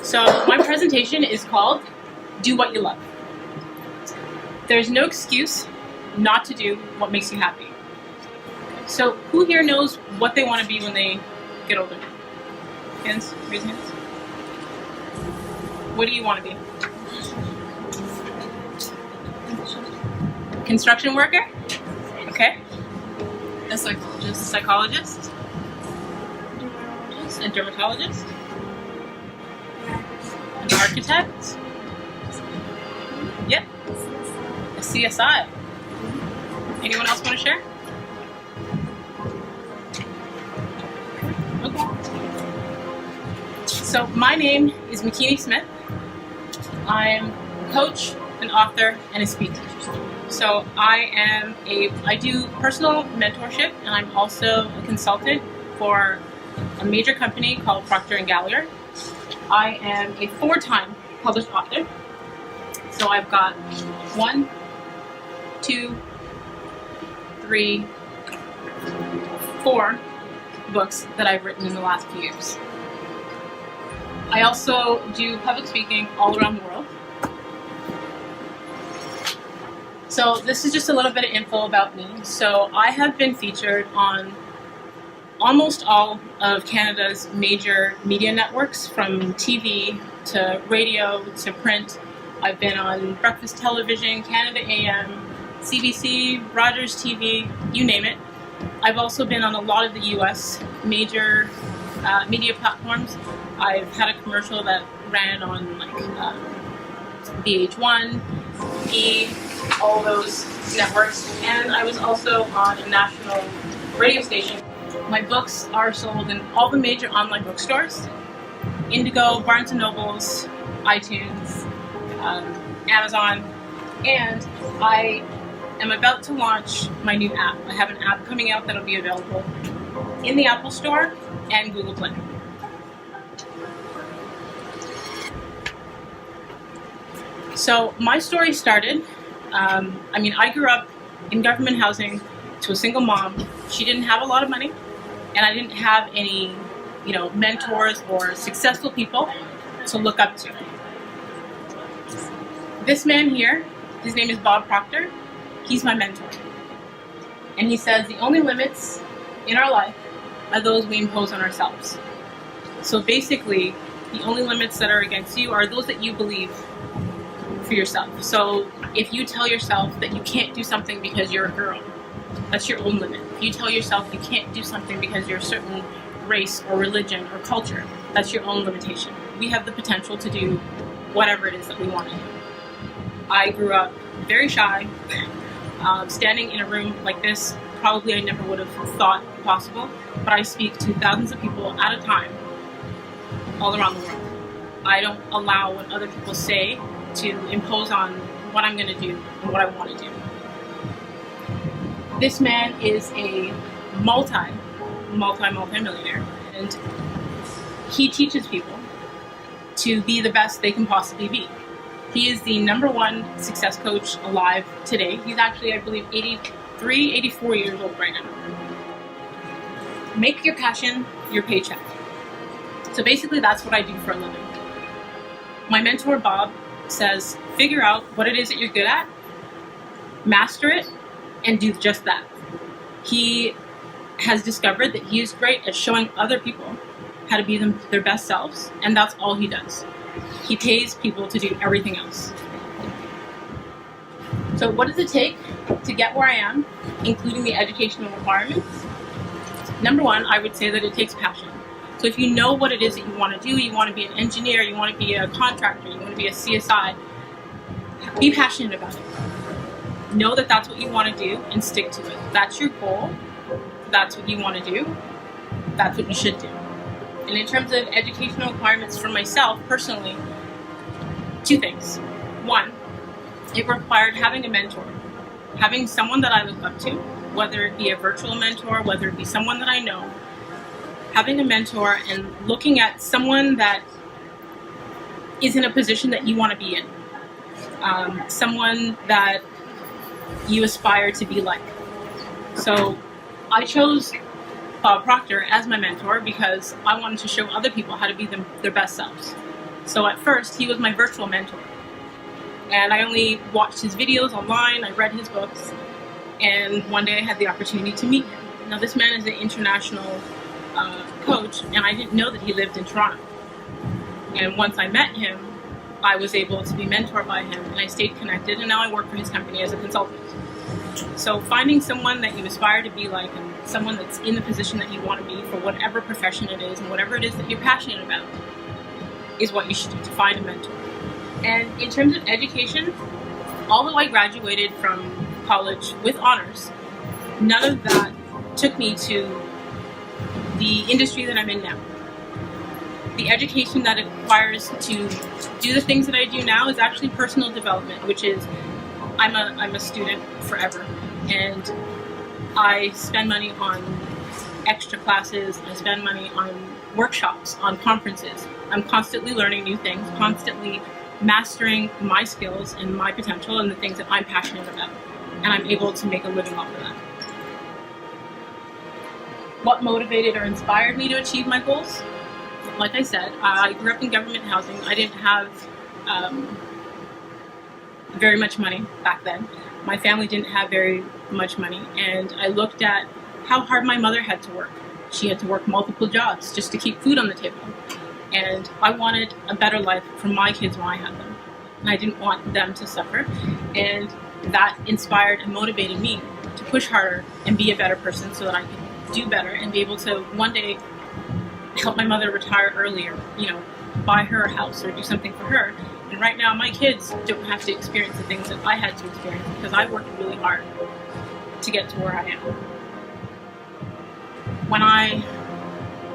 So my presentation is called Do What You Love. There's no excuse not to do what makes you happy. So who here knows what they want to be when they get older? Hands, raise hands. What do you want to be? Construction worker? Okay. A psychologist. Psychologist? A dermatologist? An architect? Yep. A CSI. Anyone else want to share? Okay. So my name is Makini Smith. I'm a coach, an author, and a speaker. So I do personal mentorship, and I'm also a consultant for a major company called Procter & Gamble. I am a 4-time published author. So I've got 1, 2, 3, 4 books that I've written in the last few years. I also do public speaking all around the world. So this is just a little bit of info about me. So I have been featured on almost all of Canada's major media networks, from TV to radio to print. I've been on Breakfast Television, Canada AM, CBC, Rogers TV, you name it. I've also been on a lot of the US major media platforms. I've had a commercial that ran on like VH1, E, all those networks, and I was also on a national radio station. My books are sold in all the major online bookstores: Indigo, Barnes & Nobles, iTunes, Amazon, and I am about to launch my new app. I have an app coming out that'll be available in the Apple Store and Google Play. So my story started, I grew up in government housing to a single mom. She didn't have a lot of money, and I didn't have any, mentors or successful people to look up to. This man here, his name is Bob Proctor. He's my mentor. And he says the only limits in our life are those we impose on ourselves. So basically, the only limits that are against you are those that you believe for yourself. So if you tell yourself that you can't do something because you're a girl, that's your own limit. If you tell yourself you can't do something because you're a certain race or religion or culture, that's your own limitation. We have the potential to do whatever it is that we want to do. I grew up very shy. Standing in a room like this, probably I never would have thought possible, but I speak to thousands of people at a time all around the world. I don't allow what other people say to impose on what I'm going to do and what I want to do. This man is a multi-millionaire, and he teaches people to be the best they can possibly be. He is the #1 success coach alive today. He's actually, I believe, 83, 84 years old right now. Make your passion your paycheck. So basically that's what I do for a living. My mentor, Bob, says, figure out what it is that you're good at, master it, and do just that. He has discovered that he is great at showing other people how to be their best selves, and that's all he does. He pays people to do everything else. So what does it take to get where I am, including the educational requirements? #1, I would say that it takes passion. So if you know what it is that you want to do, you want to be an engineer, you want to be a contractor, you want to be a CSI, be passionate about it. Know that that's what you want to do and stick to it. That's your goal. That's what you want to do. That's what you should do. And in terms of educational requirements for myself personally, 2 things. 1, it required having a mentor, having someone that I look up to, whether it be a virtual mentor, whether it be someone that I know, having a mentor and looking at someone that is in a position that you want to be in, someone that you aspire to be like. So I chose Bob Proctor as my mentor because I wanted to show other people how to be their best selves. So at first, he was my virtual mentor. And I only watched his videos online, I read his books, and one day I had the opportunity to meet him. Now this man is an international coach, and I didn't know that he lived in Toronto. And once I met him, I was able to be mentored by him, and I stayed connected, and now I work for his company as a consultant. So finding someone that you aspire to be like, and someone that's in the position that you want to be for whatever profession it is, and whatever it is that you're passionate about, is what you should do to find a mentor. And in terms of education, although I graduated from college with honors, none of that took me to the industry that I'm in now. The education that it requires to do the things that I do now is actually personal development, which is I'm a student forever, and I spend money on extra classes, I spend money on workshops, on conferences. I'm constantly learning new things, constantly mastering my skills and my potential and the things that I'm passionate about, and I'm able to make a living off of that. What motivated or inspired me to achieve my goals? Like I said, I grew up in government housing. I didn't have very much money back then. My family didn't have very much money, and I looked at how hard my mother had to work. She had to work multiple jobs just to keep food on the table. And I wanted a better life for my kids when I had them. And I didn't want them to suffer. And that inspired and motivated me to push harder and be a better person so that I could do better and be able to one day help my mother retire earlier, buy her a house or do something for her. And right now my kids don't have to experience the things that I had to experience because I worked really hard to get to where I am.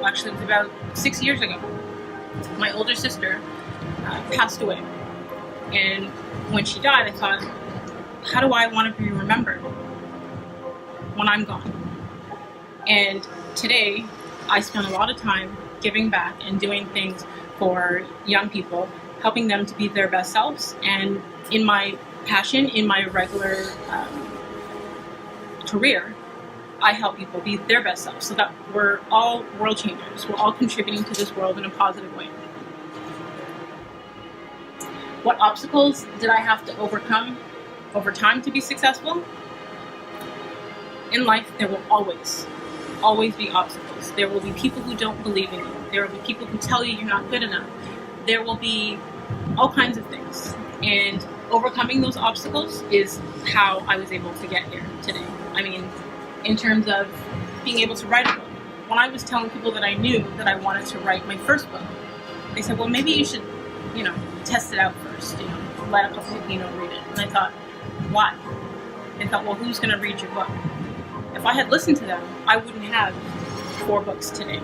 It was about 6 years ago, my older sister passed away. And when she died, I thought, how do I want to be remembered when I'm gone? And today, I spend a lot of time giving back and doing things for young people, helping them to be their best selves. And in my passion, in my regular career, I help people be their best selves so that we're all world changers. We're all contributing to this world in a positive way. What obstacles did I have to overcome over time to be successful? In life, there will always be obstacles. There will be people who don't believe in you. There will be people who tell you you're not good enough. There will be all kinds of things. And overcoming those obstacles is how I was able to get here today. I mean, in terms of being able to write a book. When I was telling people that I knew that I wanted to write my first book, they said, well, maybe you should, test it out first, let a couple of people, read it. And I thought, why? They thought, well, who's going to read your book? If I had listened to them, I wouldn't have 4 books today.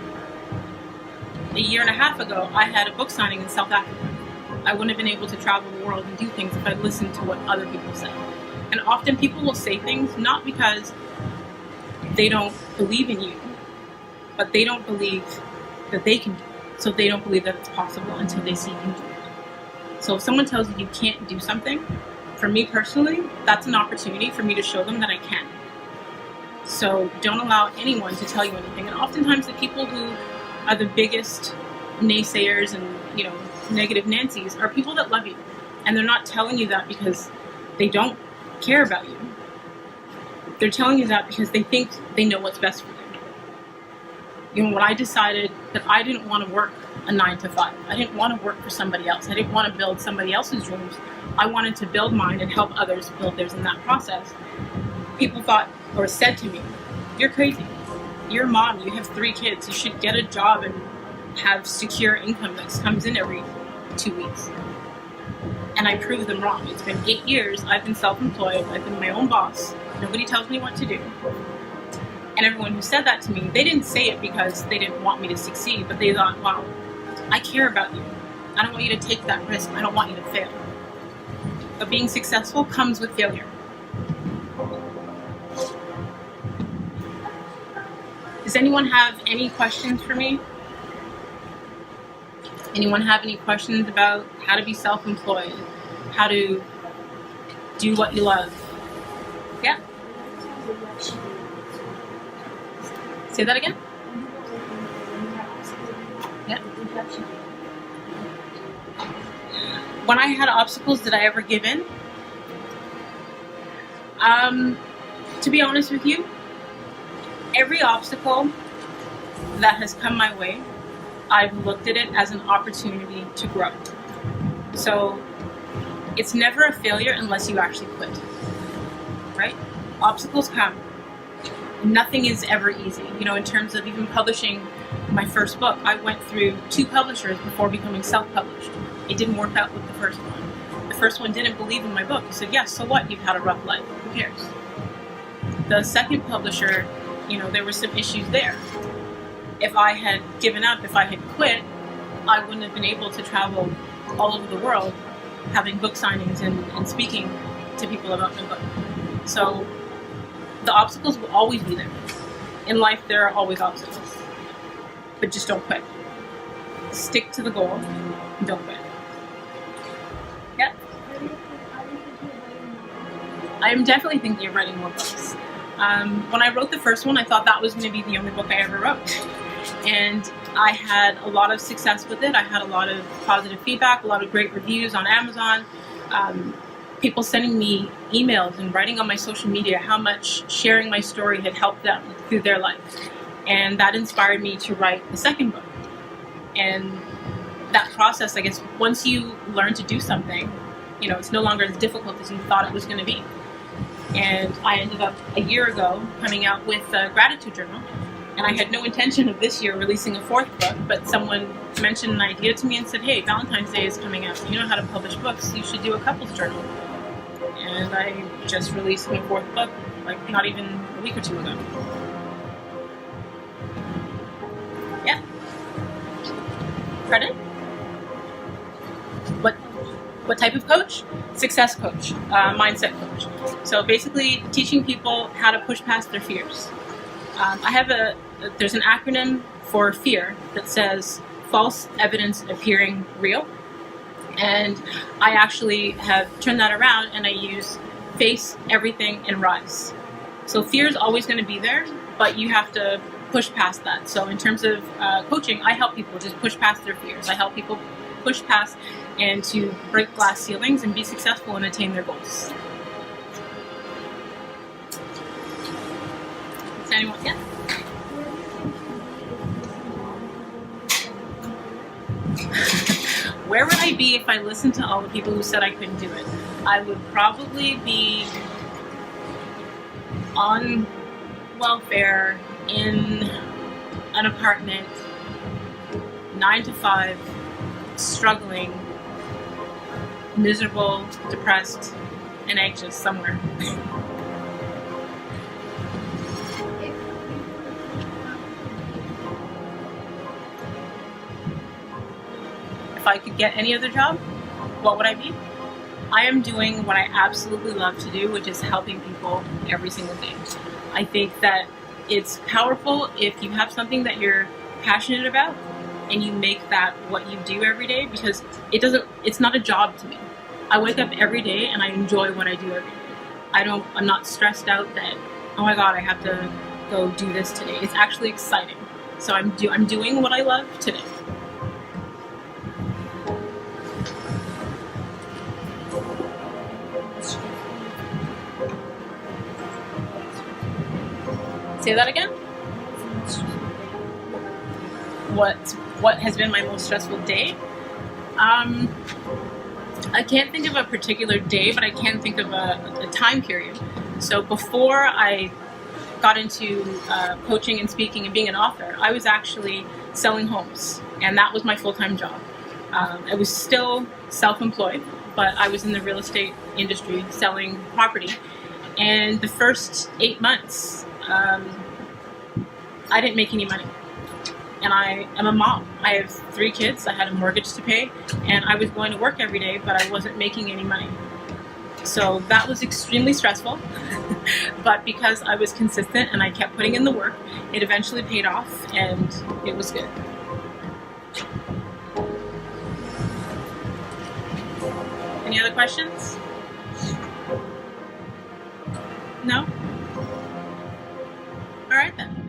A year and a half ago, I had a book signing in South Africa. I wouldn't have been able to travel the world and do things if I'd listened to what other people said. And often people will say things not because they don't believe in you, but they don't believe that they can do it. So they don't believe that it's possible until they see you do it. So if someone tells you you can't do something, for me personally, that's an opportunity for me to show them that I can. So don't allow anyone to tell you anything. And oftentimes the people who are the biggest naysayers and, negative Nancys are people that love you. And they're not telling you that because they don't care about you. They're telling you that because they think they know what's best for you. When I decided that I didn't want to work a 9 to 5, I didn't want to work for somebody else. I didn't want to build somebody else's dreams. I wanted to build mine and help others build theirs in that process. People thought or said to me, you're crazy. You're a mom, you have 3 kids. You should get a job and have secure income that comes in every 2 weeks. And I proved them wrong. It's been 8 years. I've been self-employed. I've been my own boss. Nobody tells me what to do. And everyone who said that to me, they didn't say it because they didn't want me to succeed, but they thought, wow, I care about you. I don't want you to take that risk. I don't want you to fail. But being successful comes with failure. Does anyone have any questions for me? Anyone have any questions about how to be self-employed? How to do what you love? Yeah? Say that again? Yeah? When I had obstacles, did I ever give in? To be honest with you, every obstacle that has come my way, I've looked at it as an opportunity to grow. So it's never a failure unless you actually quit, right? Obstacles come. Nothing is ever easy. You know, in terms of even publishing my first book, I went through 2 publishers before becoming self-published. It didn't work out with the first one. The first one didn't believe in my book. He said, yes, so what? You've had a rough life. Who cares? The second publisher, you know, there were some issues there. If I had given up, if I had quit, I wouldn't have been able to travel all over the world having book signings and speaking to people about my book. So the obstacles will always be there. In life, there are always obstacles. But just don't quit. Stick to the goal and don't quit. Yeah. I am definitely thinking of writing more books. When I wrote the first one, I thought that was going to be the only book I ever wrote. And I had a lot of success with it. I had a lot of positive feedback, a lot of great reviews on Amazon. People sending me emails and writing on my social media how much sharing my story had helped them through their life. And that inspired me to write the second book. And that process, I guess, once you learn to do something, you know, it's no longer as difficult as you thought it was going to be. And I ended up a year ago coming out with a gratitude journal. And I had no intention of this year releasing a 4th book, but someone mentioned an idea to me and said, hey, Valentine's Day is coming out. You know how to publish books. You should do a couples journal. And I just released my 4th book, like not even a week or 2 ago. Yeah. Pardon? What type of coach? Success coach, mindset coach. So basically teaching people how to push past their fears. There's an acronym for fear that says false evidence appearing real. And I actually have turned that around and I use face everything and rise. So fear is always going to be there, but you have to push past that. So in terms of coaching, I help people just push past their fears. I help people push past and to break glass ceilings and be successful and attain their goals. Does anyone? Yeah? Where would I be if I listened to all the people who said I couldn't do it? I would probably be on welfare in an apartment, 9 to 5, struggling, miserable, depressed, and anxious somewhere. If I could get any other job, what would I be? I am doing what I absolutely love to do, which is helping people every single day. I think that it's powerful if you have something that you're passionate about and you make that what you do every day, because it's not a job to me. I wake up every day and I enjoy what I do every day. I'm not stressed out that, oh my God, I have to go do this today. It's actually exciting. So I'm doing what I love today. Say that again? What has been my most stressful day? I can't think of a particular day, but I can think of a time period. So before I got into coaching and speaking and being an author, I was actually selling homes, and that was my full-time job. I was still self-employed, but I was in the real estate industry selling property. And the first 8 months, I didn't make any money. And I am a mom. I have 3 kids. I had a mortgage to pay, and I was going to work every day, but I wasn't making any money. So that was extremely stressful. But because I was consistent and I kept putting in the work, it eventually paid off, and it was good. Any other questions? No? All right then.